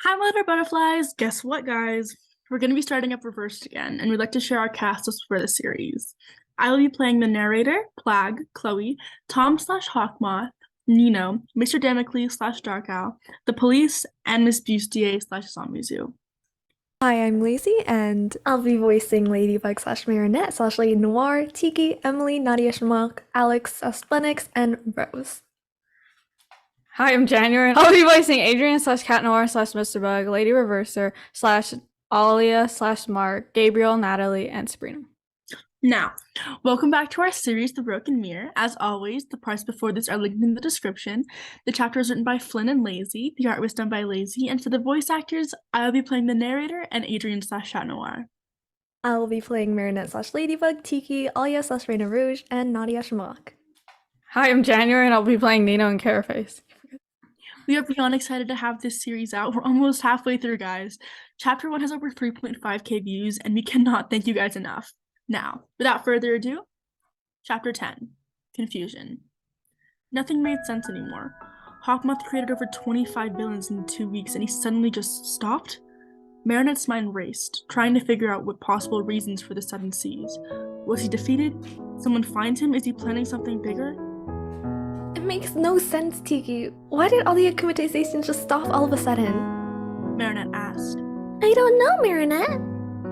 Hi, my little butterflies. Guess what, guys? We're going to be starting up Reversed again, and we'd like to share our cast list for the series. I will be playing the narrator, Plagg, Chloe, Tom/Hawkmoth, Nino, Mr. Damocles/Dark Owl, the police, and Miss Bustier/ Zombizou. Hi, I'm Lacey, and I'll be voicing Ladybug / Marinette / Lady Noir, Tiki, Emily, Nadia Schmuck, Alex, Splenix, and Rose. Hi, I'm January. I'll be voicing Adrien / Cat Noir / Mr. Bug, Lady Reverser / Alia / Mark, Gabriel, Natalie, and Sabrina. Now, welcome back to our series, The Broken Mirror. As always, the parts before this are linked in the description. The chapter was written by Flynn and Lazy. The art was done by Lazy. And for the voice actors, I will be playing the narrator and Adrien / Chat Noir. I will be playing Marinette / Ladybug, Tiki, Alia / Rena Rouge, and Nadia Schmuck. Hi, I'm January, and I'll be playing Nino and Carapace. We are beyond excited to have this series out. We're almost halfway through, guys. Chapter 1 has over 3.5k views, and we cannot thank you guys enough. Now, without further ado, Chapter 10, Confusion. Nothing made sense anymore. Hawkmoth created over 25 villains in 2 weeks, and he suddenly just stopped? Marinette's mind raced, trying to figure out what possible reasons for the sudden seize. Was he defeated? Someone find him? Is he planning something bigger? It makes no sense, Tiki. Why did all the akumatizations just stop all of a sudden? Marinette asked. I don't know, Marinette.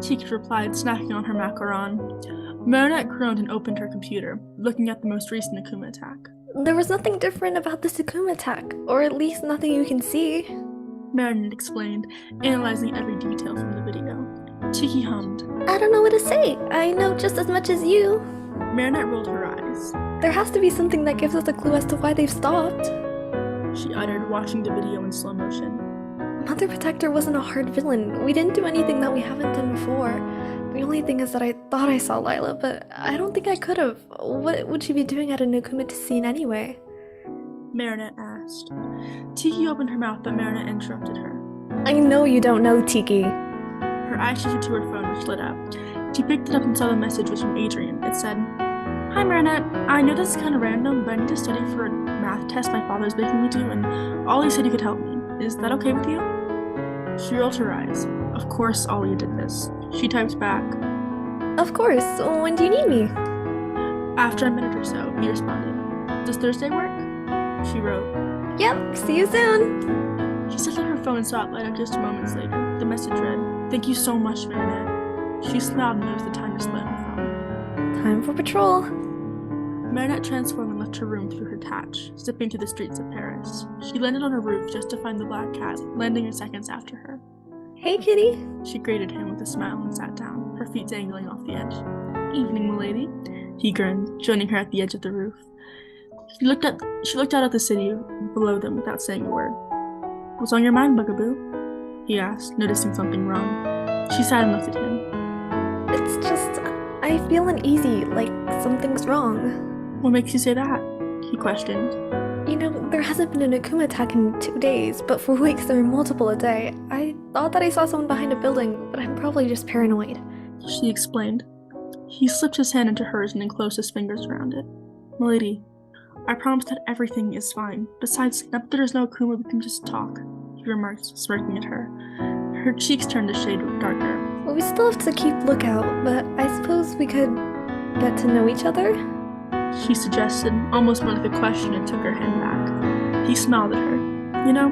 Tiki replied, snacking on her macaron. Marinette groaned and opened her computer, looking at the most recent Akuma attack. There was nothing different about this Akuma attack, or at least nothing you can see. Marinette explained, analyzing every detail from the video. Tiki hummed. I don't know what to say. I know just as much as you. Marinette rolled her eyes. There has to be something that gives us a clue as to why they've stopped. She uttered, watching the video in slow motion. Mother Protector wasn't a hard villain. We didn't do anything that we haven't done before. The only thing is that I thought I saw Lila, but I don't think I could have. What would she be doing at an Akuma scene anyway? Marinette asked. Tiki opened her mouth, but Marinette interrupted her. I know you don't know, Tiki. Her eyes shifted to her phone, which lit up. She picked it up and saw the message was from Adrien. It said, Hi Marinette, I know this is kind of random, but I need to study for a math test my father's making me do, and Ollie said you could help me. Is that okay with you? She rolled her eyes. Of course Ollie did this. She typed back. Of course. When do you need me? After a minute or so, he responded. Does Thursday work? She wrote. Yep, see you soon. She set down her phone and saw it light up just moments later. The message read, Thank you so much, Marinette. She smiled and noticed the time display on her phone. Time for patrol. Marinette transformed and left her room through her hatch, zipping to the streets of Paris. She landed on her roof just to find the black cat, landing in seconds after her. Hey, kitty. She greeted him with a smile and sat down, her feet dangling off the edge. Evening, milady. He grinned, joining her at the edge of the roof. She looked out at the city below them without saying a word. What's on your mind, Bugaboo? He asked, noticing something wrong. She sighed and looked at him. It's just, I feel uneasy, like something's wrong. What makes you say that? He questioned. You know, there hasn't been an Akuma attack in 2 days, but for weeks there are multiple a day. I thought that I saw someone behind a building, but I'm probably just paranoid. She explained. He slipped his hand into hers and enclosed his fingers around it. Milady, I promise that everything is fine. Besides, now that there is no Akuma, we can just talk, he remarked, smirking at her. Her cheeks turned a shade darker. Well, we still have to keep lookout, but I suppose we could get to know each other? She suggested, almost more like a question, and took her hand back. He smiled at her. You know,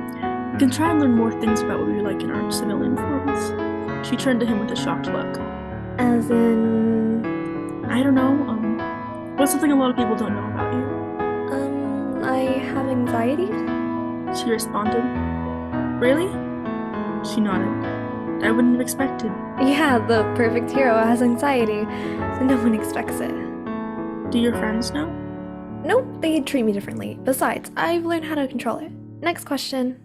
we can try and learn more things about what we like in our civilian forms. She turned to him with a shocked look. As in... I don't know, what's something a lot of people don't know about you? I have anxiety? She responded. Really? She nodded. I wouldn't have expected. Yeah, the perfect hero has anxiety. No one expects it. Do your friends know? Nope, they treat me differently. Besides, I've learned how to control it. Next question.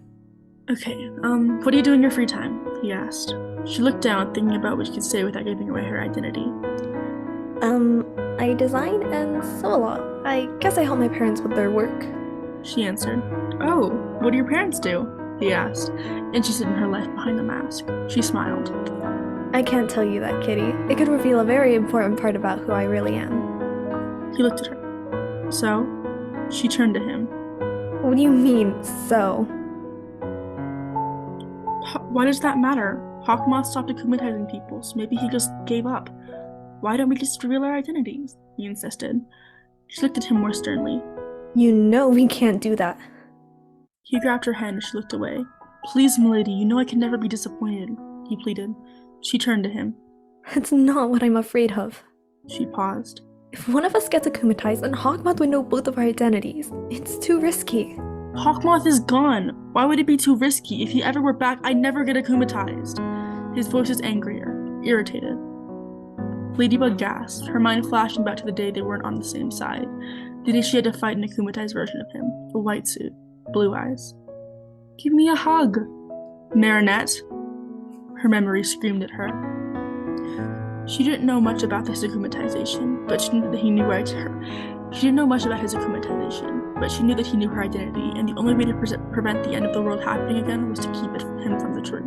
Okay, what do you do in your free time? He asked. She looked down, thinking about what she could say without giving away her identity. I design and sew a lot. I guess I help my parents with their work. She answered. Oh, what do your parents do? He asked, interested in her life behind the mask. She smiled. I can't tell you that, kitty. It could reveal a very important part about who I really am. He looked at her. So? She turned to him. What do you mean, so? Why does that matter? Hawkmoth stopped akumatizing people, so maybe he just gave up. Why don't we just reveal our identities? He insisted. She looked at him more sternly. You know we can't do that. He grabbed her hand and she looked away. Please, milady, you know I can never be disappointed, he pleaded. She turned to him. That's not what I'm afraid of. She paused. If one of us gets akumatized, then Hawkmoth would know both of our identities. It's too risky. Hawkmoth is gone. Why would it be too risky? If he ever were back, I'd never get akumatized. His voice was angrier, irritated. Ladybug gasped, her mind flashing back to the day they weren't on the same side. The day she had to fight an akumatized version of him, a white suit, blue eyes. Give me a hug, Marinette. Her memory screamed at her. She didn't know much about his akumatization, but she knew that he knew She didn't know much about his akumatization, but she knew that he knew her identity, and the only way to prevent the end of the world happening again was to keep him from the truth.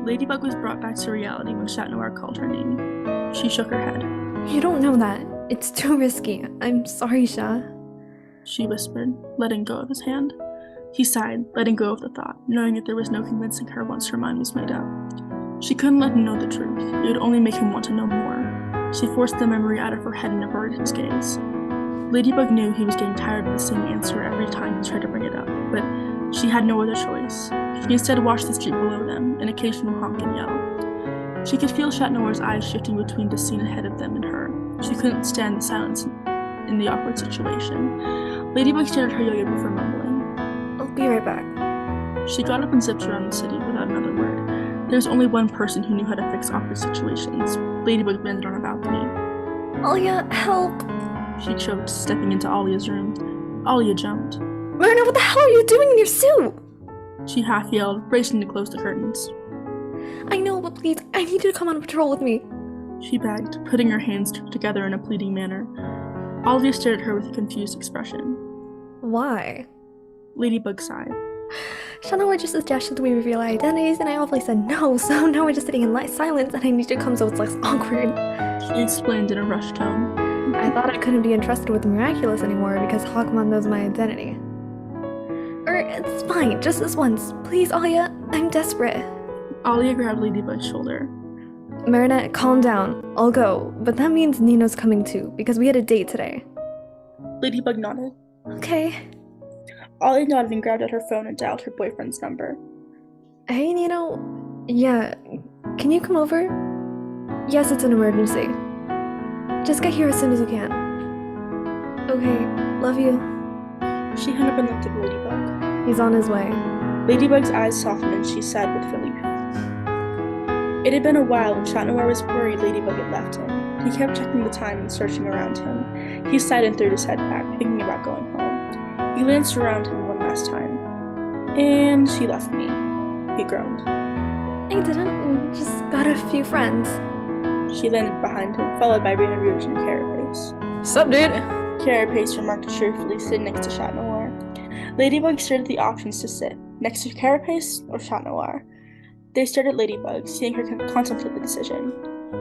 Ladybug was brought back to reality when Chat Noir called her name. She shook her head. You don't know that. It's too risky. I'm sorry, Sha. She whispered, letting go of his hand. He sighed, letting go of the thought, knowing that there was no convincing her once her mind was made up. She couldn't let him know the truth. It would only make him want to know more. She forced the memory out of her head and averted his gaze. Ladybug knew he was getting tired of the same answer every time he tried to bring it up, but she had no other choice. She instead watched the street below them, an occasional honk and yell. She could feel Chat Noir's eyes shifting between the scene ahead of them and her. She couldn't stand the silence in the awkward situation. Ladybug stared at her yo-yo before mumbling. I'll be right back. She got up and zipped around the city without another word. There was only one person who knew how to fix awkward situations. Ladybug landed on a balcony. Alia, help! She choked, stepping into Alia's room. Alia jumped. Rena, what the hell are you doing in your suit? She half yelled, racing to close the curtains. I know, but please, I need you to come on patrol with me. She begged, putting her hands together in a pleading manner. Alia stared at her with a confused expression. Why? Ladybug sighed. Chat Noir just suggested we reveal our identities, and I obviously said no, so now we're just sitting in silence, and I need you to come so it's less awkward. She explained in a rushed tone. I thought I couldn't be entrusted with Miraculous anymore because Hawkmoth knows my identity. It's fine, just this once. Please, Alia, I'm desperate. Alia grabbed Ladybug's shoulder. Marinette, calm down. I'll go, but that means Nino's coming too, because we had a date today. Ladybug nodded. Okay. Alia nodded and grabbed out her phone and dialed her boyfriend's number. Hey, Nino. Yeah, can you come over? Yes, it's an emergency. Just get here as soon as you can. Okay, love you. She hung up and looked at Ladybug. He's on his way. Ladybug's eyes softened and she sighed with relief. It had been a while and Chat Noir was worried Ladybug had left him. He kept checking the time and searching around him. He sighed and threw his head back, thinking about going home. He glanced around him one last time. And she left me, he groaned. I didn't, just got a few friends. She landed behind him, followed by Rena Rouge and Carapace. Sup, dude? Carapace remarked cheerfully, sitting next to Chat Noir. Ladybug stared at the options to sit, next to Carapace or Chat Noir. They stared at Ladybug, seeing her contemplate the decision.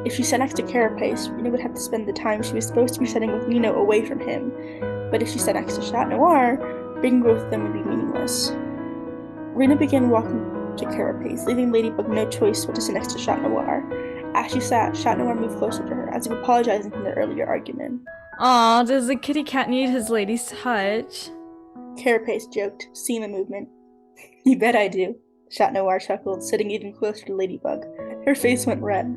If she sat next to Carapace, Rena would have to spend the time she was supposed to be sitting with Nino away from him. But if she sat next to Chat Noir, bringing both of them would be meaningless. Rena began walking to Carapace, leaving Ladybug no choice but to sit next to Chat Noir. As she sat, Chat Noir moved closer to her, as if apologizing for their earlier argument. Aw, does the kitty cat need his lady's touch? Carapace joked, seeing the movement. You bet I do, Chat Noir chuckled, sitting even closer to Ladybug. Her face went red.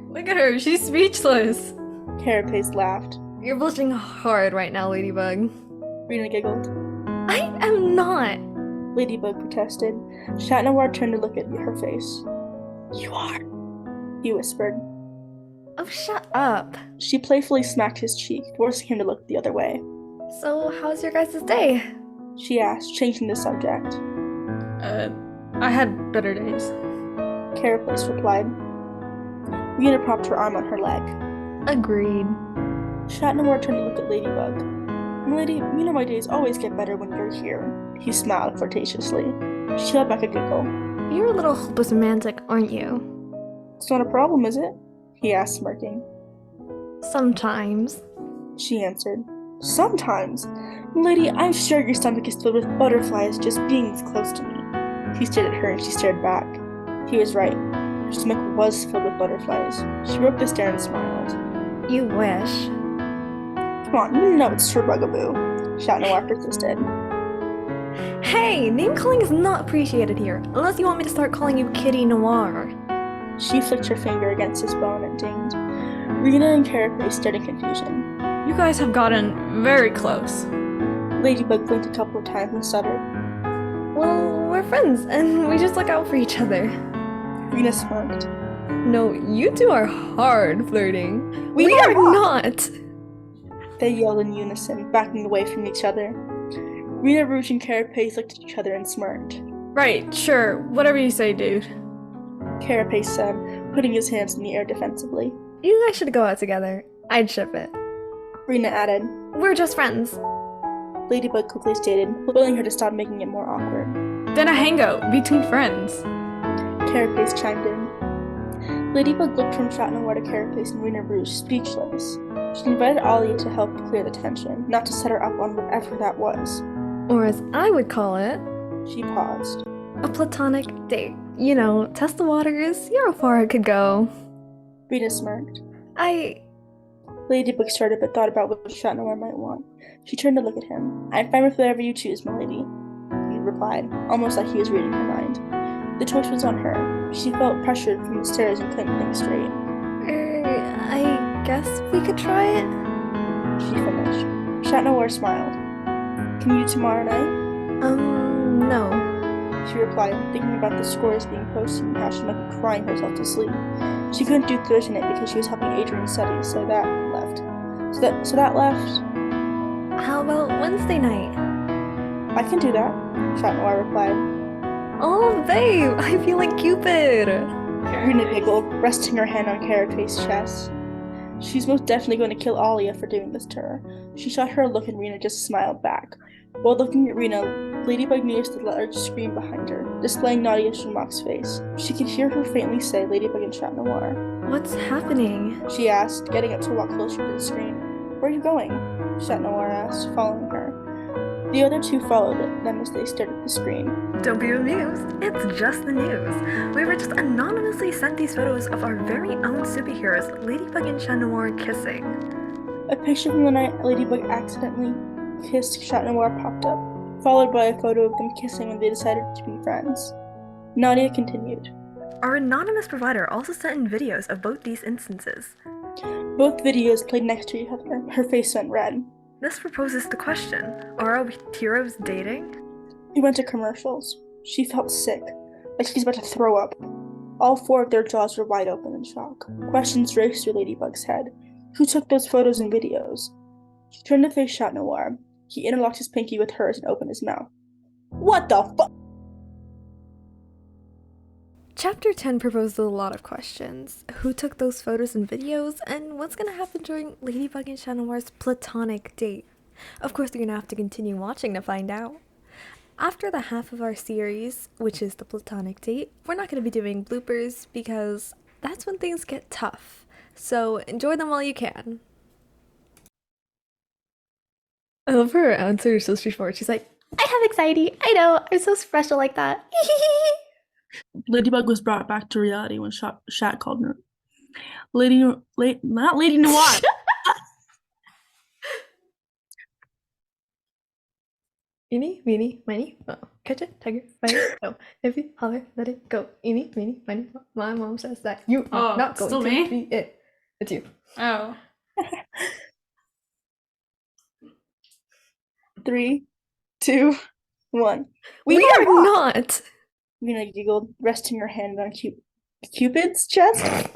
Look at her, she's speechless. Carapace laughed. You're blushing hard right now, Ladybug. Rena giggled. I am not. Ladybug protested. Chat Noir turned to look at her face. You are, he whispered. Oh, shut up. She playfully smacked his cheek, forcing him to look the other way. So, how's your guys' day? She asked, changing the subject. I had better days. Carapace replied. Rena propped her arm on her leg. Agreed. Chat Noir turned to look at Ladybug. Milady, you know my days always get better when you're here. He smiled flirtatiously. She held back a giggle. You're a little hopeless romantic, aren't you? It's not a problem, is it? He asked, smirking. Sometimes. She answered. Sometimes? Lady, I'm sure your stomach is filled with butterflies just being this close to me. He stared at her and she stared back. He was right. Her stomach was filled with butterflies. She broke the stare and smiled. You wish. Come on, you know it's true, Bugaboo. Chat Noir persisted. Hey, name calling is not appreciated here, unless you want me to start calling you Kitty Noir. She flicked her finger against his bone and dinged. Rena and Carapace stared in confusion. You guys have gotten very close. Ladybug blinked a couple of times and stuttered. Well, we're friends, and we just look out for each other. Rena smirked. No, you two are hard flirting. We are are not! They yelled in unison, backing away from each other. Rena Rouge and Carapace looked at each other and smirked. Right, sure, whatever you say, dude. Carapace said, putting his hands in the air defensively. You guys should go out together. I'd ship it. Rena added. We're just friends. Ladybug quickly stated, willing her to stop making it more awkward. Then a hangout between friends. Carapace chimed in. Ladybug looked from Chat Noir to Carapace and Rena Rouge, speechless. She invited Alia to help clear the tension, not to set her up on whatever that was. Or as I would call it, She paused. a platonic date. You know, test the waters, see how far it could go. Rena smirked. Ladybug started but thought about what Chat Noir might want. She turned to look at him. I'm fine with whatever you choose, milady. He replied, almost like he was reading her mind. The choice was on her. She felt pressured from the stairs and couldn't think straight. I guess we could try it? She finished. Chat Noir smiled. Can you tomorrow night? No. She replied, thinking about the scores being posted and how she might be crying herself to sleep. She couldn't do Thursday night because she was helping Adrien study, so that left. So that left. How about Wednesday night? I can do that, Chat Noir replied. Oh, babe, I feel like Cupid. Rena giggled, resting her hand on Carapace's chest. She's most definitely going to kill Alia for doing this to her. She shot her a look and Rena just smiled back. While looking at Rena, Ladybug noticed the large screen behind her, displaying Nadia Schmuck's face. She could hear her faintly say Ladybug and Chat Noir. What's happening? She asked, getting up to walk closer to the screen. Where are you going? Chat Noir asked, following her. The other two followed them as they stared at the screen. Don't be amused. It's just the news. We were just anonymously sent these photos of our very own superheroes, Ladybug and Chat Noir, kissing. A picture from the night Ladybug accidentally kissed Chat Noir popped up, followed by a photo of them kissing when they decided to be friends. Nadia continued. Our anonymous provider also sent in videos of both these instances. Both videos played next to each other. Her face went red. This proposes the question, are our heroes dating? We went to commercials. She felt sick, like she's about to throw up. All four of their jaws were wide open in shock. Questions raced through Ladybug's head. Who took those photos and videos? She turned to face Chat Noir. He interlocked his pinky with hers and opened his mouth. What the fuck? Chapter 10 proposed a lot of questions. Who took those photos and videos, and what's gonna happen during Ladybug and Chat Noir's platonic date? Of course, you're gonna have to continue watching to find out. After the half of our series, which is the platonic date, we're not gonna be doing bloopers because that's when things get tough. So enjoy them while you can. I love her answer so straightforward. She's like, I have anxiety. I know. I'm so special like that. Ladybug was brought back to reality when Shat called her. Not Lady Noir. Eeny, meeny, miny, mo. Catch it, tiger, fight it, go. If you holler, let it go. Eeny, meeny, miny, mo. My mom says that you are not going still to me? be it. It's you. Oh. 3, 2, 1. We are not. Rena giggled, resting her hand on Cupid's chest.